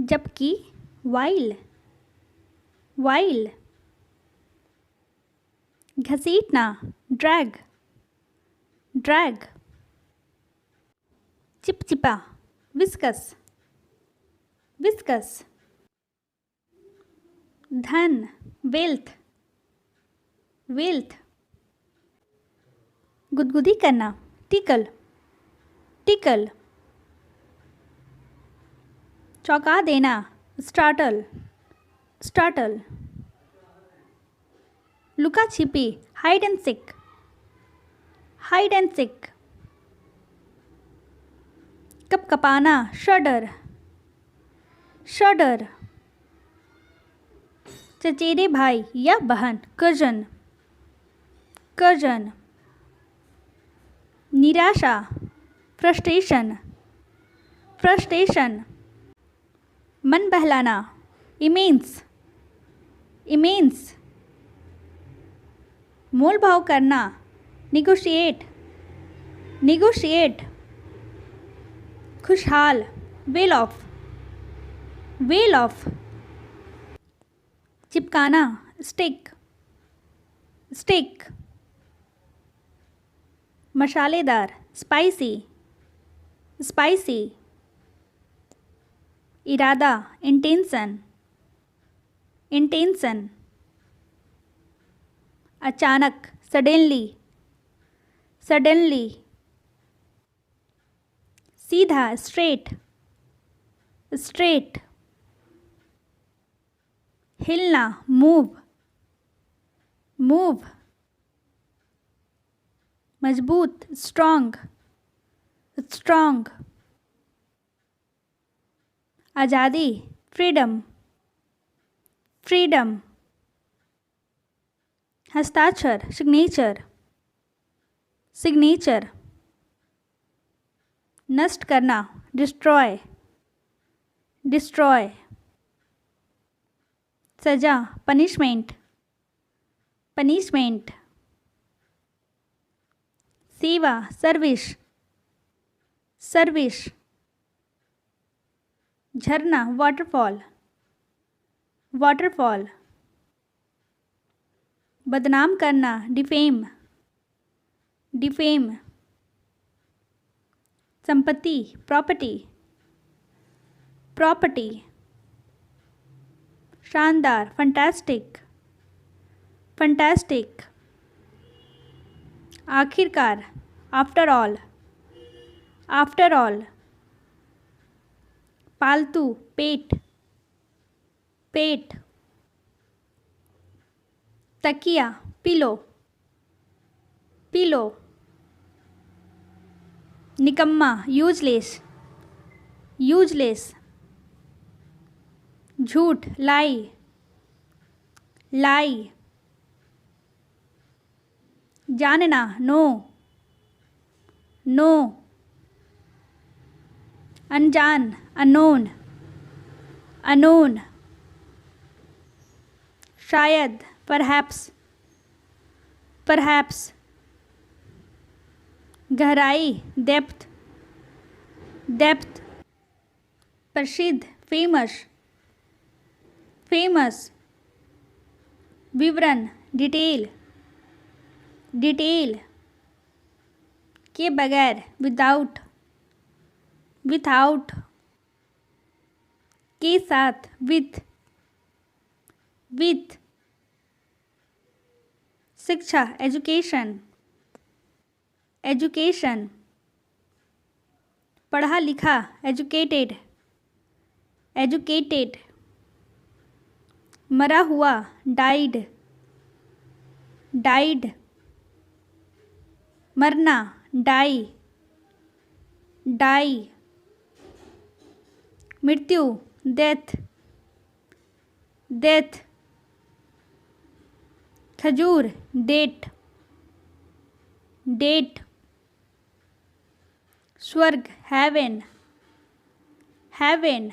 जबकि while, while. घसीटना drag, drag. चिपचिपा viscous, viscous. धन wealth, wealth. गुदगुदी करना tickle, tickle. चौंका देना startle, startle. लुका छिपी hide and seek, hide and seek. कपकपाना shudder, shudder. चचेरे भाई या बहन cousin, cousin. निराशा frustration, frustration. मन बहलाना immense, immense. मोल भाव करना negotiate, negotiate. खुशहाल well off, well off. चिपकाना stick, stick. मसालेदार spicy, spicy. इरादा intention, intention. अचानक suddenly, suddenly. सीधा straight, straight. हिलना move, move. मजबूत strong, strong. आज़ादी freedom, freedom. हस्ताक्षर signature, signature. नष्ट करना destroy, destroy. सजा punishment, punishment. सेवा सर्विस, सर्विस. झरना waterfall, waterfall. बदनाम करना defame, defame. संपत्ति property, property. शानदार fantastic, fantastic. आखिरकार after all, after all. पालतू पेट, पेट. तकिया पिलो, पिलो. निकम्मा यूजलेस, यूजलेस. झूठ लाई, लाई. जानना नो, नो. अनजान unknown, unknown. शायद perhaps, perhaps. गहराई depth, depth. प्रसिद्ध famous, famous. विवरण डिटेल, डिटेल. के बगैर विदाउट, विथआउट. के साथ विथ, विथ. शिक्षा एजुकेशन, एजुकेशन. पढ़ा लिखा एजुकेटेड, एजुकेटेड. मरा हुआ डाइड, डाइड. मरना डाई, डाई. मृत्यु डेथ, डेथ. खजूर डेट, डेट. स्वर्ग हेवन, हेवन.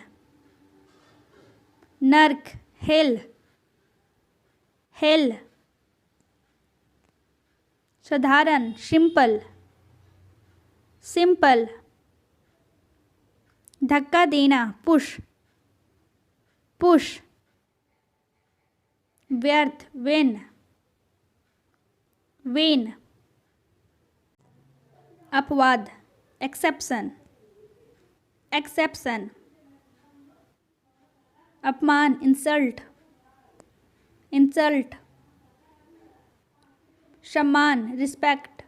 नर्क हेल, हेल. साधारण सिंपल, सिंपल. धक्का देना पुश, push, व्यर्थ, vain, अपवाद, exception, अपमान, insult, सम्मान, respect,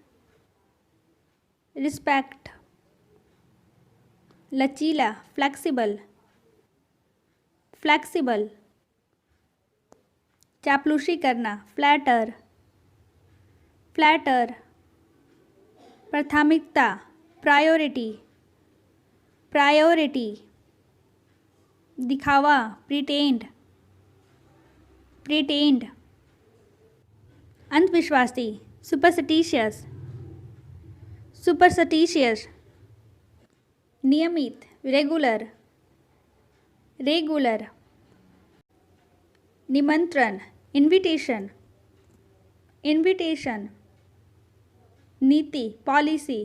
लचीला, flexible, चापलूसी करना, flatter, प्राथमिकता, priority, दिखावा, pretend, अंधविश्वासी, superstitious, नियमित, regular, निमंत्रण, invitation, नीति, policy,